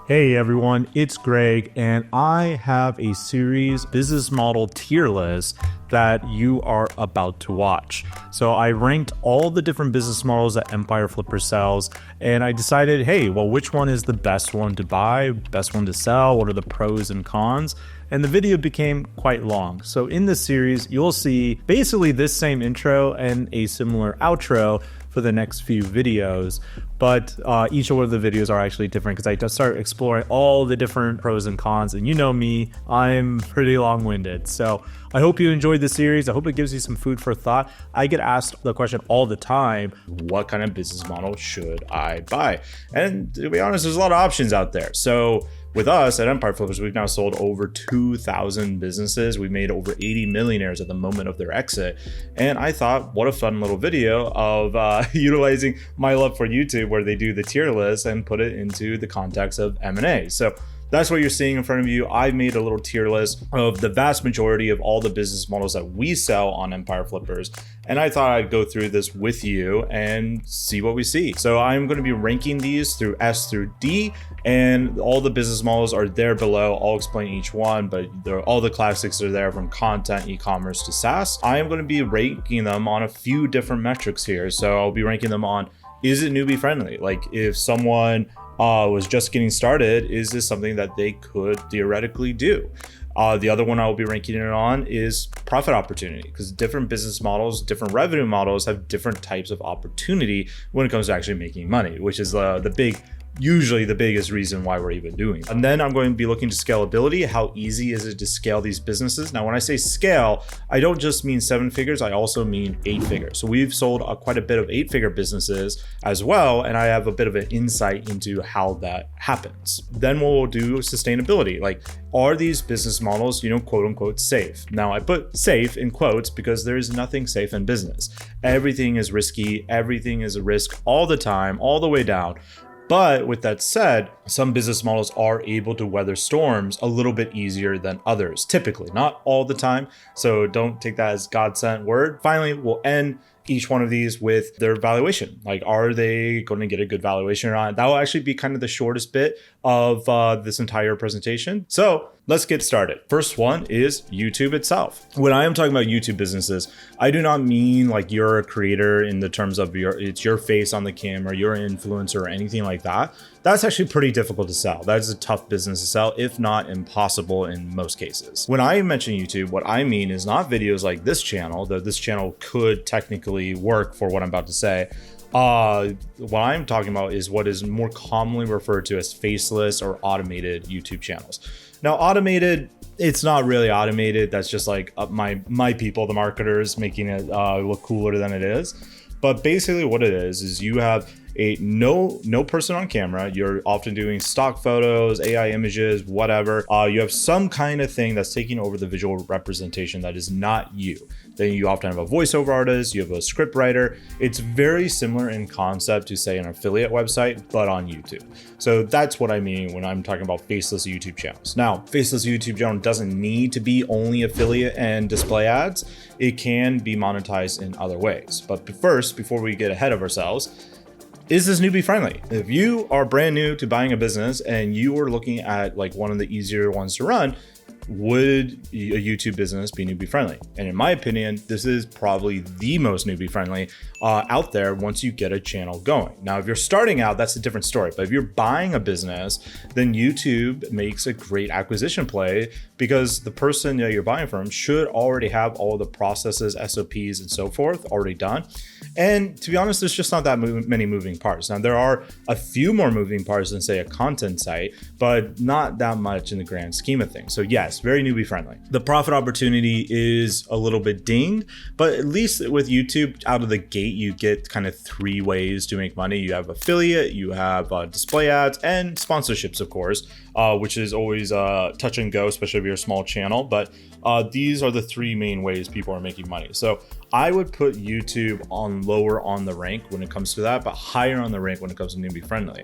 Hey everyone, it's Greg, and I have a series business model tier list that you are about to watch. So I ranked all the different business models that Empire Flipper sells, and I decided, hey, well, which one is the best one to buy, best one to sell, what are the pros and cons? And the video became quite long. So in this series, you'll see basically this same intro and a similar outro for the next few videos, but each one of the videos are actually different because I just start exploring all the different pros and cons, and you know me, I'm pretty long-winded. So I hope you enjoyed the series. I hope it gives you some food for thought. I get asked the question all the time, what kind of business model should I buy? And to be honest, there's a lot of options out there. So with us at Empire Flippers, we've now sold over 2,000 businesses. We made over 80 millionaires at the moment of their exit. And I thought, what a fun little video of utilizing my love for YouTube, where they do the tier list and put it into the context of M&A. So that's what you're seeing in front of you. I've made a little tier list of the vast majority of all the business models that we sell on Empire Flippers. And I thought I'd go through this with you and see what we see. So I'm going to be ranking these through S through D, and all the business models are there below. I'll explain each one, but all the classics are there, from content, e-commerce to SaaS. I am going to be ranking them on a few different metrics here. So I'll be ranking them on, is it newbie friendly? Like if someone was just getting started, is this something that they could theoretically do? The other one I will be ranking it on is profit opportunity, because different business models, different revenue models have different types of opportunity when it comes to actually making money, which is usually the biggest reason why we're even doing it. And then I'm going to be looking to scalability. How easy is it to scale these businesses? Now, when I say scale, I don't just mean 7 figures, I also mean 8 figures. So we've sold quite a bit of 8-figure businesses as well, and I have a bit of an insight into how that happens. Then we'll do sustainability. Like, are these business models, quote unquote, safe? Now, I put safe in quotes because there is nothing safe in business. Everything is risky. Everything is a risk all the time, all the way down. But with that said, some business models are able to weather storms a little bit easier than others, typically, not all the time. So don't take that as God-sent word. Finally, we'll end each one of these with their valuation. Like, are they going to get a good valuation or not? That will actually be kind of the shortest bit of this entire presentation. So let's get started. First one is YouTube itself. When I am talking about YouTube businesses, I do not mean like you're a creator in the terms of it's your face on the camera, you're an influencer or anything like that. That's actually pretty difficult to sell. That is a tough business to sell, if not impossible in most cases. When I mention YouTube, what I mean is not videos like this channel, though this channel could technically work for what I'm about to say. What I'm talking about is what is more commonly referred to as faceless or automated YouTube channels. Now, automated, it's not really automated. That's just like my people, the marketers, making it look cooler than it is. But basically what it is you have no person on camera. You're often doing stock photos, AI images, whatever. You have some kind of thing that's taking over the visual representation that is not you. Then you often have a voiceover artist, you have a script writer. It's very similar in concept to, say, an affiliate website, but on YouTube. So that's what I mean when I'm talking about faceless YouTube channels. Now, faceless YouTube channel doesn't need to be only affiliate and display ads. It can be monetized in other ways. But first, before we get ahead of ourselves, is this newbie friendly? If you are brand new to buying a business and you are looking at like one of the easier ones to run, would a YouTube business be newbie friendly? And in my opinion, this is probably the most newbie friendly out there once you get a channel going. Now, if you're starting out, that's a different story. But if you're buying a business, then YouTube makes a great acquisition play, because the person that you're buying from should already have all the processes, SOPs, and so forth already done. And to be honest, there's just not that many moving parts. Now, there are a few more moving parts than, say, a content site, but not that much in the grand scheme of things. So yes, very newbie friendly. The profit opportunity is a little bit dinged, but at least with YouTube out of the gate, you get kind of 3 ways to make money. You have affiliate, you have display ads, and sponsorships, of course, which is always touch and go, especially if you're a small channel. But these are the 3 main ways people are making money. So I would put YouTube on lower on the rank when it comes to that, but higher on the rank when it comes to newbie friendly.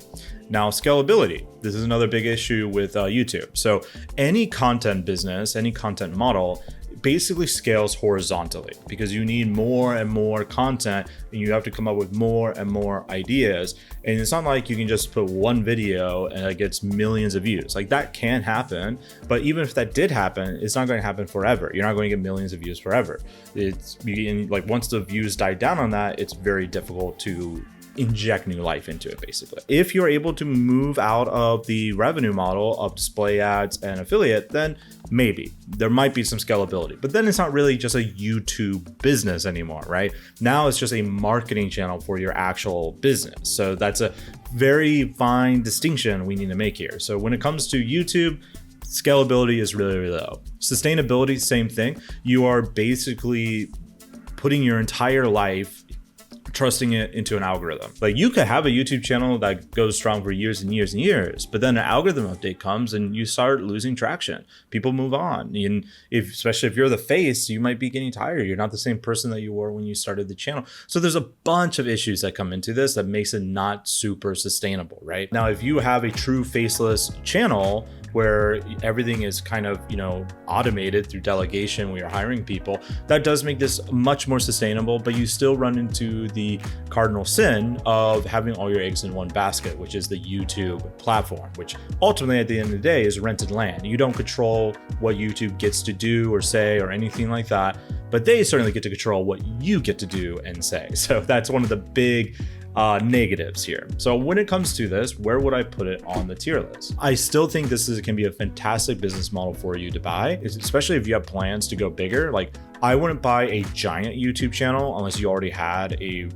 Now, scalability. This is another big issue with YouTube. So any content business, any content model basically scales horizontally because you need more and more content and you have to come up with more and more ideas. And it's not like you can just put one video and it gets millions of views. Like that can happen, but even if that did happen, it's not going to happen forever. You're not going to get millions of views forever. Like once the views die down on that, it's very difficult to inject new life into it basically. If you're able to move out of the revenue model of display ads and affiliate, then maybe there might be some scalability, but then it's not really just a YouTube business anymore, right? Now it's just a marketing channel for your actual business. So that's a very fine distinction we need to make here. So when it comes to YouTube, scalability is really, really low. Sustainability, same thing. You are basically putting your entire life trusting it into an algorithm. Like you could have a YouTube channel that goes strong for years and years and years, but then an algorithm update comes and you start losing traction. People move on. And especially if you're the face, you might be getting tired. You're not the same person that you were when you started the channel. So there's a bunch of issues that come into this that makes it not super sustainable, right? Now, if you have a true faceless channel where everything is kind of, automated through delegation, where you're hiring people, that does make this much more sustainable, but you still run into the cardinal sin of having all your eggs in one basket, which is the YouTube platform, which ultimately at the end of the day is rented land. You don't control what YouTube gets to do or say or anything like that, but they certainly get to control what you get to do and say. So that's one of the big negatives here. So when it comes to this, where would I put it on the tier list? I still think can be a fantastic business model for you to buy, especially if you have plans to go bigger. Like I wouldn't buy a giant YouTube channel unless you already had a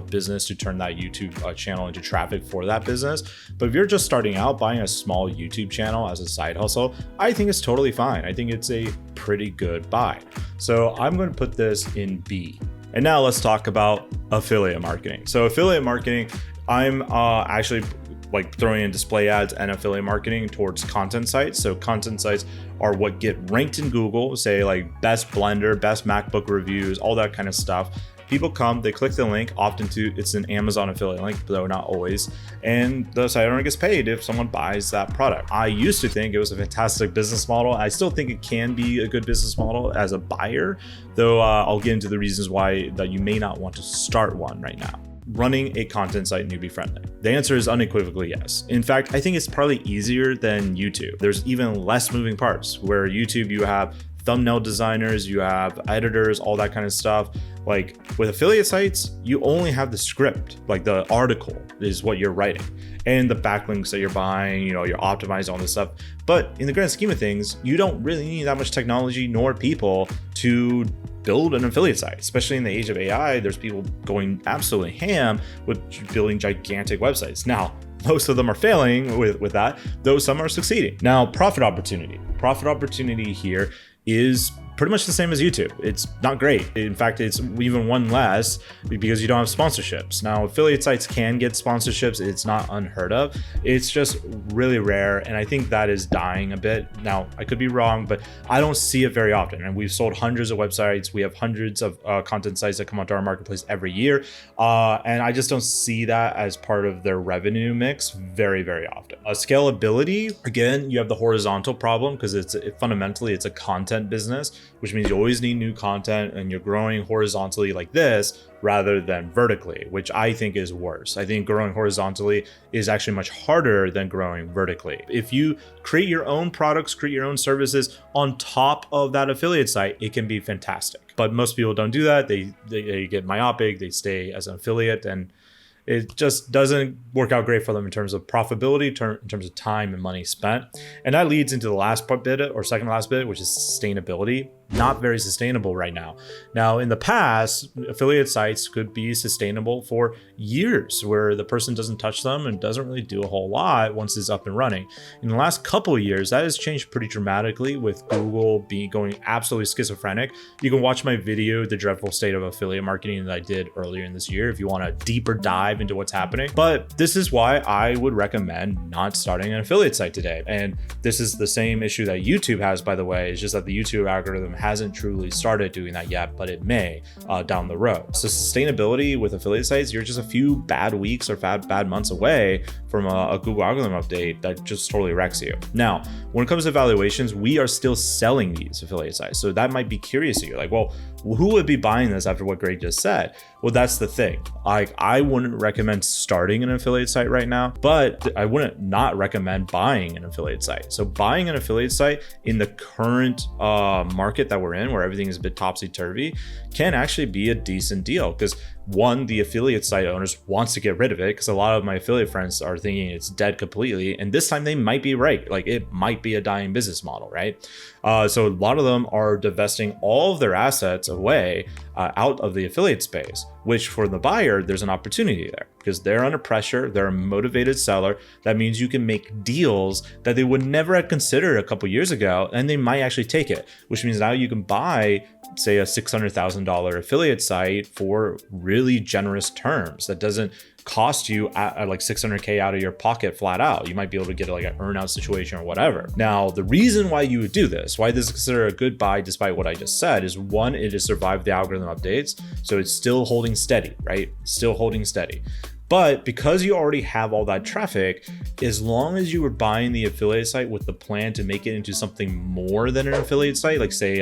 business to turn that YouTube channel into traffic for that business. But if you're just starting out, buying a small YouTube channel as a side hustle, I think it's totally fine. I think it's a pretty good buy. So I'm going to put this in B. And now let's talk about affiliate marketing. So affiliate marketing, I'm actually like throwing in display ads and affiliate marketing towards content sites. So content sites are what get ranked in Google, say like best blender, best MacBook reviews, all that kind of stuff. People come, they click the link, often it's an Amazon affiliate link, though not always, and the site owner gets paid if someone buys that product. I used to think it was a fantastic business model. I still think it can be a good business model as a buyer, though I'll get into the reasons why that you may not want to start one right now. Running a content site newbie friendly? The answer is unequivocally yes. In fact, I think it's probably easier than YouTube. There's even less moving parts, where YouTube you have thumbnail designers, you have editors, all that kind of stuff. Like with affiliate sites, you only have the script, like the article is what you're writing and the backlinks that you're buying, you're optimizing all this stuff. But in the grand scheme of things, you don't really need that much technology nor people to build an affiliate site, especially in the age of AI. There's people going absolutely ham with building gigantic websites. Now, most of them are failing with that, though some are succeeding. Now, profit opportunity. Profit opportunity here is pretty much the same as YouTube. It's not great. In fact, it's even one less because you don't have sponsorships. Now, affiliate sites can get sponsorships. It's not unheard of. It's just really rare. And I think that is dying a bit. Now, I could be wrong, but I don't see it very often. And we've sold hundreds of websites. We have hundreds of content sites that come onto our marketplace every year. And I just don't see that as part of their revenue mix very, very often. Scalability, again, you have the horizontal problem because fundamentally it's a content business, which means you always need new content and you're growing horizontally like this rather than vertically, which I think is worse. I think growing horizontally is actually much harder than growing vertically. If you create your own products, create your own services on top of that affiliate site, it can be fantastic. But most people don't do that. They get myopic, they stay as an affiliate, and it just doesn't work out great for them in terms of profitability, in terms of time and money spent. And that leads into the last bit, or second last bit, which is sustainability. Not very sustainable right now. Now, in the past, affiliate sites could be sustainable for years where the person doesn't touch them and doesn't really do a whole lot once it's up and running. In the last couple of years, that has changed pretty dramatically with Google going absolutely schizophrenic. You can watch my video, The Dreadful State of Affiliate Marketing, that I did earlier in this year if you want a deeper dive into what's happening. But this is why I would recommend not starting an affiliate site today. And this is the same issue that YouTube has, by the way. It's just that the YouTube algorithm hasn't truly started doing that yet, but it may down the road. So sustainability with affiliate sites, you're just a few bad weeks or bad months away from a Google algorithm update that just totally wrecks you. Now, when it comes to valuations, we are still selling these affiliate sites. So that might be curious to you, like, well, who would be buying this after what Greg just said? Well, that's the thing. I wouldn't recommend starting an affiliate site right now, but I wouldn't not recommend buying an affiliate site. So buying an affiliate site in the current market that we're in, where everything is a bit topsy-turvy, can actually be a decent deal, because one, the affiliate site owners wants to get rid of it, because a lot of my affiliate friends are thinking it's dead completely, and this time they might be right. Like, it might be a dying business model, right? So a lot of them are divesting all of their assets away out of the affiliate space, which for the buyer, there's an opportunity there because they're under pressure. They're a motivated seller. That means you can make deals that they would never have considered a couple years ago, and they might actually take it, which means now you can buy, say, a $600,000 affiliate site for really generous terms that doesn't cost you at like 600K out of your pocket flat out. You might be able to get like an earn out situation or whatever. Now, the reason why you would do this, why this is considered a good buy despite what I just said, is one, it has survived the algorithm updates. So it's still holding steady, right? Still holding steady. But because you already have all that traffic, as long as you were buying the affiliate site with the plan to make it into something more than an affiliate site, like say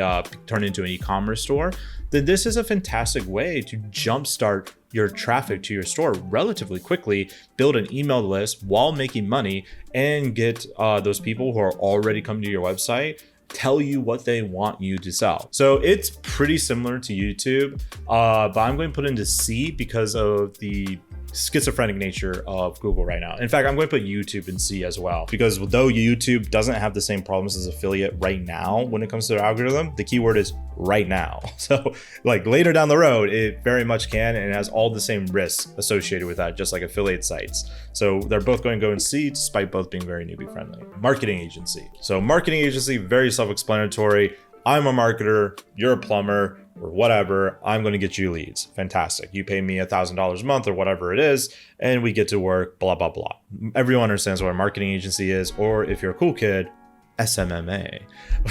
turn it into an e-commerce store, then this is a fantastic way to jumpstart your traffic to your store relatively quickly, build an email list while making money, and get those people who are already coming to your website tell you what they want you to sell. So it's pretty similar to YouTube, but I'm going to put into C because of the schizophrenic nature of Google right now. In fact, I'm going to put YouTube in C as well, because though YouTube doesn't have the same problems as affiliate right now when it comes to their algorithm, the keyword is right now. So like later down the road, it very much can, and it has all the same risks associated with that, just like affiliate sites. So they're both going to go in C despite both being very newbie friendly. Marketing agency. So marketing agency, very self-explanatory. I'm a marketer, you're a plumber, or whatever, I'm going to get you leads. Fantastic. You pay me $1,000 a month or whatever it is, and we get to work, blah, blah, blah. Everyone understands what a marketing agency is, or if you're a cool kid, SMMA,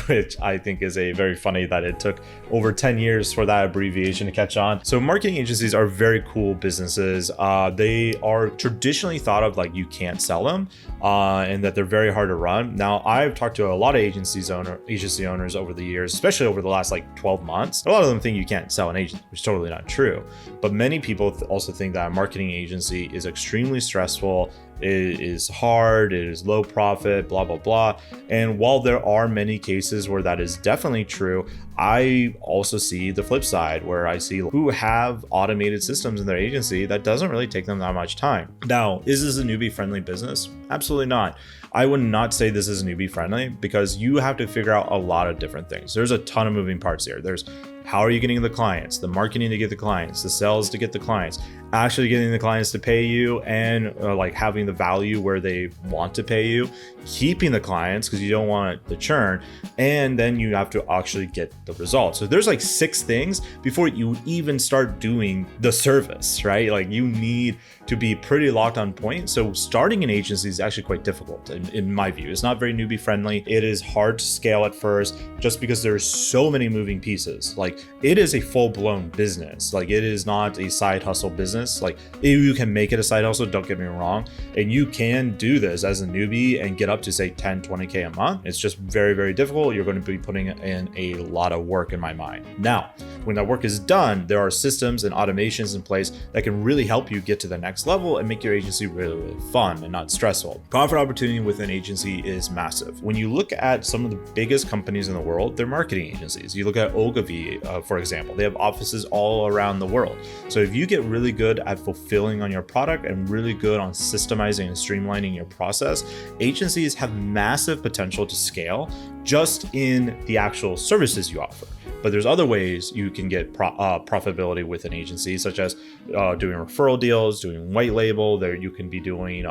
which I think is a very funny that it took over 10 years for that abbreviation to catch on. So marketing agencies are very cool businesses. They are traditionally thought of like you can't sell them and that they're very hard to run. Now, I've talked to a lot of agency owners over the years, especially over the last like 12 months. A lot of them think you can't sell an agency, which is totally not true. But many people also think that a marketing agency is extremely stressful. It is hard, it is low profit, blah, blah, blah. And while there are many cases where that is definitely true, I also see the flip side where I see who have automated systems in their agency that doesn't really take them that much time. Now, is this a newbie friendly business? Absolutely not. I would not say this is newbie friendly because you have to figure out a lot of different things. There's a ton of moving parts here. There's how are you getting the clients, the marketing to get the clients, the sales to get the clients, actually getting the clients to pay you, and like having the value where they want to pay you, keeping the clients because you don't want the churn, and then you have to actually get the results. So there's like 6 things before you even start doing the service, right? Like you need to be pretty locked on point. So starting an agency is actually quite difficult in my view. It's not very newbie friendly. It is hard to scale at first just because there's so many moving pieces. Like it is a full-blown business. Like it is not a side hustle business. Like you can make it a side hustle, don't get me wrong. And you can do this as a newbie and get up to say 10, 20K a month. It's just very, very difficult. You're going to be putting in a lot of work in my mind. Now, when that work is done, there are systems and automations in place that can really help you get to the next level and make your agency really, really fun and not stressful. Profit opportunity with an agency is massive. When you look at some of the biggest companies in the world, they're marketing agencies. You look at Ogilvy, for example, they have offices all around the world. So if you get really good at fulfilling on your product and really good on systemizing and streamlining your process, agencies have massive potential to scale just in the actual services you offer. But there's other ways you can get profitability with an agency, such as doing referral deals, doing white label. There you can be doing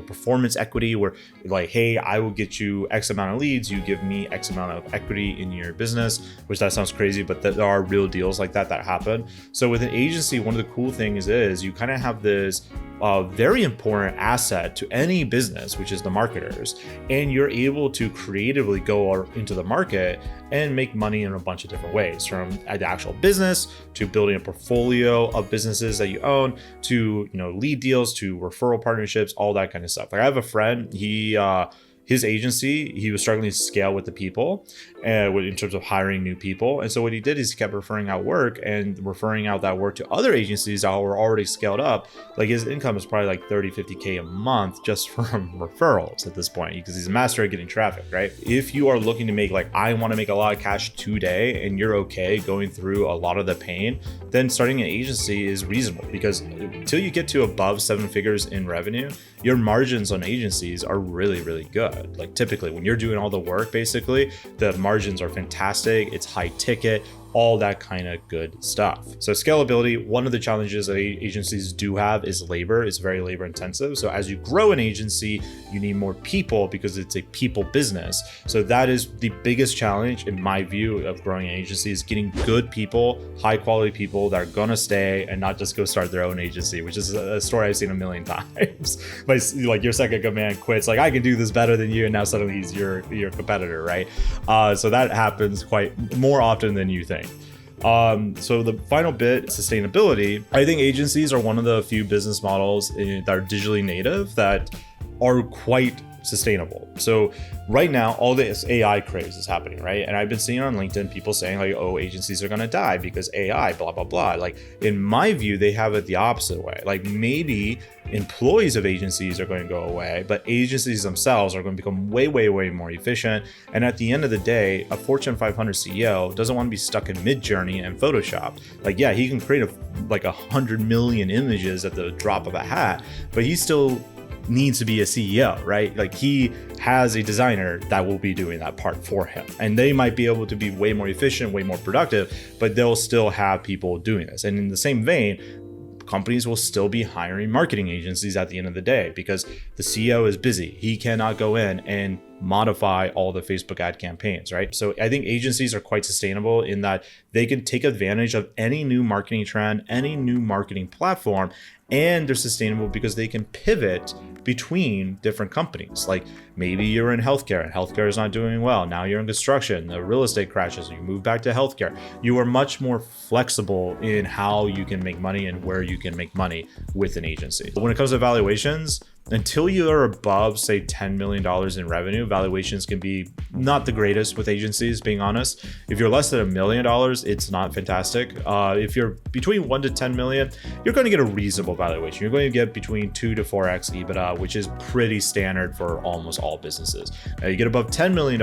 performance equity, where like, hey, I will get you X amount of leads, you give me X amount of equity in your business, which that sounds crazy, but there are real deals like that happen. So with an agency, one of the cool things is you kind of have this a very important asset to any business, which is the marketers. And you're able to creatively go into the market and make money in a bunch of different ways, from the actual business to building a portfolio of businesses that you own, to lead deals, to referral partnerships, all that kind of stuff. Like I have a friend, his agency, he was struggling to scale with the people in terms of hiring new people. And so what he did is he kept referring out work and referring out that work to other agencies that were already scaled up. Like his income is probably like 30, 50K a month just from referrals at this point, because he's a master at getting traffic, right? If you are looking to make, like, I want to make a lot of cash today, and you're okay going through a lot of the pain, then starting an agency is reasonable, because until you get to above 7 figures in revenue, your margins on agencies are really, really good. Like typically when you're doing all the work, basically the margins are fantastic. It's high ticket, all that kind of good stuff. So scalability, one of the challenges that agencies do have is labor. It's very labor intensive. So as you grow an agency, you need more people because it's a people business. So that is the biggest challenge in my view of growing an agency, is getting good people, high quality people that are gonna stay and not just go start their own agency, which is a story I've seen a million times. Like your second command quits, like, I can do this better than you, and now suddenly he's your competitor, right? So that happens quite more often than you think. So the final bit, sustainability. I think agencies are one of the few business models that are digitally native that are quite sustainable. So right now, all this AI craze is happening, right? And I've been seeing on LinkedIn people saying like, oh, agencies are gonna die because AI, blah, blah, blah. Like in my view, they have it the opposite way. Like maybe employees of agencies are going to go away, but agencies themselves are going to become way, way, way more efficient. And at the end of the day, a Fortune 500 CEO doesn't want to be stuck in Midjourney and Photoshop. Like, yeah, he can create like 100 million images at the drop of a hat, but he still needs to be a CEO, right? Like he has a designer that will be doing that part for him, and they might be able to be way more efficient, way more productive, but they'll still have people doing this. And in the same vein, companies will still be hiring marketing agencies at the end of the day, because the CEO is busy. He cannot go in and modify all the Facebook ad campaigns, right? So I think agencies are quite sustainable in that they can take advantage of any new marketing trend, any new marketing platform, and they're sustainable because they can pivot between different companies. Like maybe you're in healthcare and healthcare is not doing well. Now you're in construction, the real estate crashes, you move back to healthcare. You are much more flexible in how you can make money and where you can make money with an agency. When it comes to valuations, until you are above, say, $10 million in revenue, valuations can be not the greatest with agencies, being honest. If you're less than $1 million, it's not fantastic. If you're between 1 to 10 million, you're going to get a reasonable valuation. You're going to get between 2 to 4x EBITDA, which is pretty standard for almost all businesses. Now, you get above $10 million,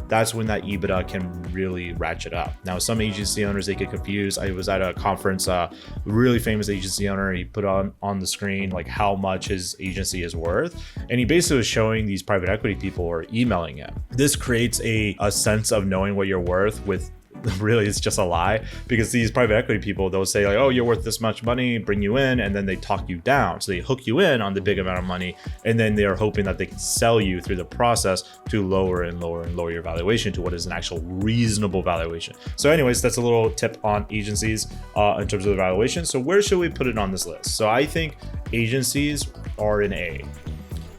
that's when that EBITDA can really ratchet up. Now, some agency owners, they get confused. I was at a conference, a really famous agency owner, he put on the screen like how much his agency is worth, and he basically was showing these private equity people or emailing him. This creates a sense of knowing what you're worth with really it's just a lie, because these private equity people, they'll say like, oh, you're worth this much money, bring you in, and then they talk you down. So they hook you in on the big amount of money, and then they're hoping that they can sell you through the process to lower and lower and lower your valuation to what is an actual reasonable valuation. So anyways, that's a little tip on agencies in terms of the valuation. So where should we put it on this list? So I think agencies are an A.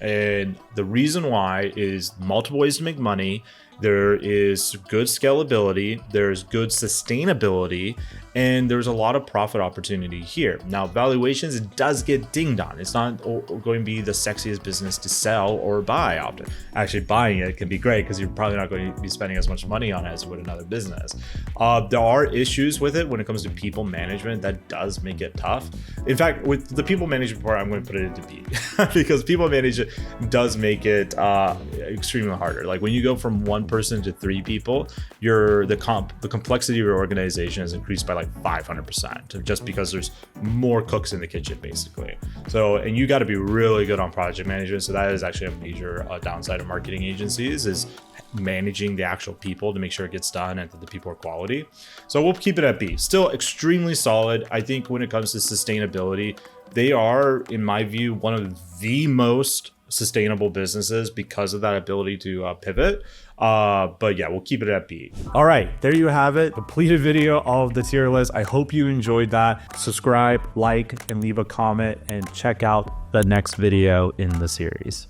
And the reason why is multiple ways to make money. There is good scalability, there's good sustainability, and there's a lot of profit opportunity here. Now, valuations, it does get dinged on. It's not going to be the sexiest business to sell or buy often. Actually, buying it can be great because you're probably not going to be spending as much money on it as you would another business. There are issues with it when it comes to people management that does make it tough. In fact, with the people management part, I'm going to put it into B because people management does make it extremely harder. Like when you go from one person to 3 people, the complexity of your organization has increased by like 500% just because there's more cooks in the kitchen basically. So, and you got to be really good on project management. So that is actually a major downside of marketing agencies, is managing the actual people to make sure it gets done and that the people are quality. So we'll keep it at B. Still extremely solid. I think when it comes to sustainability, they are, in my view, one of the most sustainable businesses because of that ability to pivot. But yeah, we'll keep it at B. All right, there you have it. Completed video of the tier list. I hope you enjoyed that. Subscribe, like, and leave a comment, and check out the next video in the series.